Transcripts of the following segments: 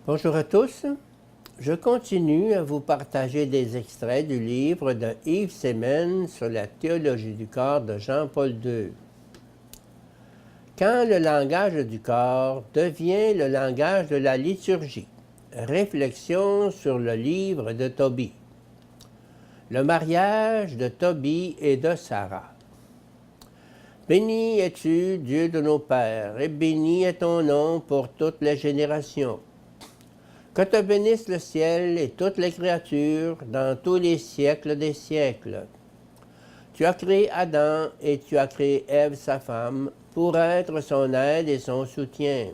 Bonjour à tous. Je continue à vous partager des extraits du livre de Yves Semen sur la théologie du corps de Jean-Paul II. Quand le langage du corps devient le langage de la liturgie. Réflexion sur le livre de Tobie. Le mariage de Tobie et de Sarah. Béni es-tu, Dieu de nos pères, et béni est ton nom pour toutes les générations. Que te bénisse le ciel et toutes les créatures dans tous les siècles des siècles. Tu as créé Adam et tu as créé Ève, sa femme, pour être son aide et son soutien.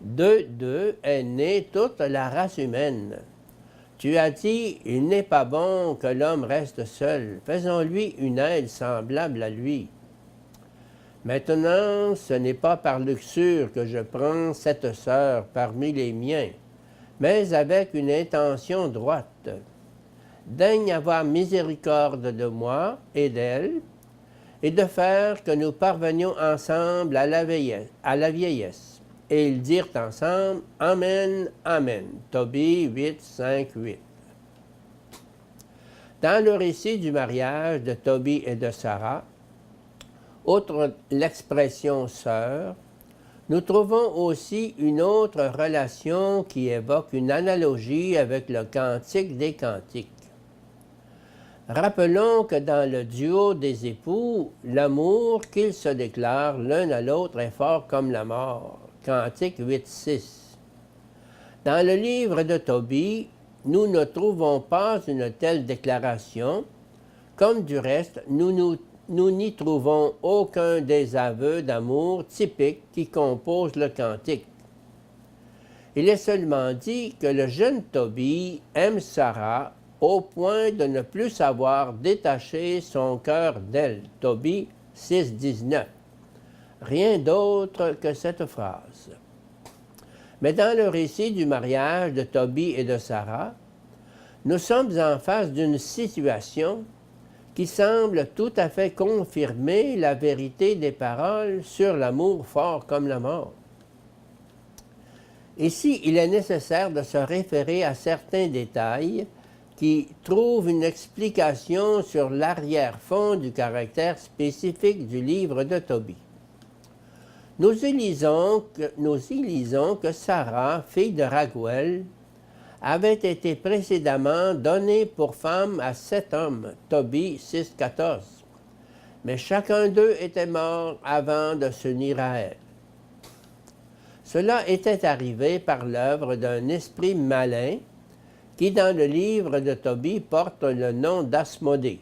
D'eux est née toute la race humaine. Tu as dit, il n'est pas bon que l'homme reste seul. Faisons-lui une aide semblable à lui. Maintenant, ce n'est pas par luxure que je prends cette sœur parmi les miens, mais avec une intention droite. Daigne avoir miséricorde de moi et d'elle, et de faire que nous parvenions ensemble à la vieillesse. Et ils dirent ensemble, Amen, Amen. Tobie 8, 5, 8. Dans le récit du mariage de Tobie et de Sarah, outre l'expression sœur, nous trouvons aussi une autre relation qui évoque une analogie avec le Cantique des Cantiques. Rappelons que dans le duo des époux, l'amour qu'ils se déclarent l'un à l'autre est fort comme la mort. Cantique 8.6. Dans le livre de Tobie, nous ne trouvons pas une telle déclaration, comme du reste, nous n'y trouvons aucun des aveux d'amour typiques qui composent le cantique. Il est seulement dit que le jeune Tobie aime Sarah au point de ne plus savoir détacher son cœur d'elle. Tobie 6.19. Rien d'autre que cette phrase. Mais dans le récit du mariage de Tobie et de Sarah, nous sommes en face d'une situation qui semble tout à fait confirmer la vérité des paroles sur l'amour fort comme la mort. Ici, il est nécessaire de se référer à certains détails qui trouvent une explication sur l'arrière-fond du caractère spécifique du livre de Tobie. Nous y lisons que Sarah, fille de Raguel, avait été précédemment donnée pour femme à 7 hommes, Tobie 6.14. Mais chacun d'eux était mort avant de s'unir à elle. Cela était arrivé par l'œuvre d'un esprit malin qui, dans le livre de Tobie, porte le nom d'Asmodée.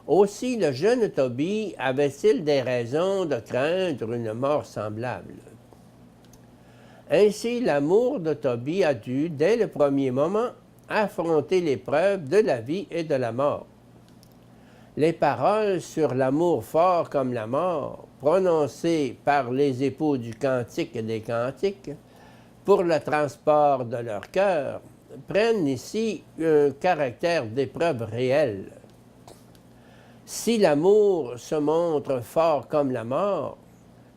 Aussi, le jeune Tobie avait-il des raisons de craindre une mort semblable. Ainsi, l'amour de Tobie a dû, dès le premier moment, affronter l'épreuve de la vie et de la mort. Les paroles sur l'amour fort comme la mort, prononcées par les époux du Cantique des Cantiques, pour le transport de leur cœur, prennent ici un caractère d'épreuve réelle. Si l'amour se montre fort comme la mort,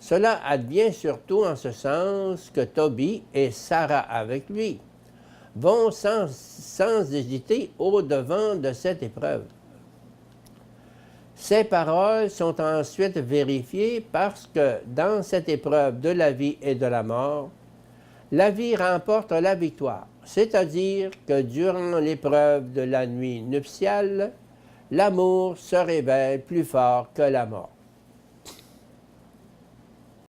cela advient surtout en ce sens que Tobie et Sarah avec lui vont sans hésiter au-devant de cette épreuve. Ces paroles sont ensuite vérifiées parce que dans cette épreuve de la vie et de la vie remporte la victoire, c'est-à-dire que durant l'épreuve de la nuit nuptiale, l'amour se révèle plus fort que la mort.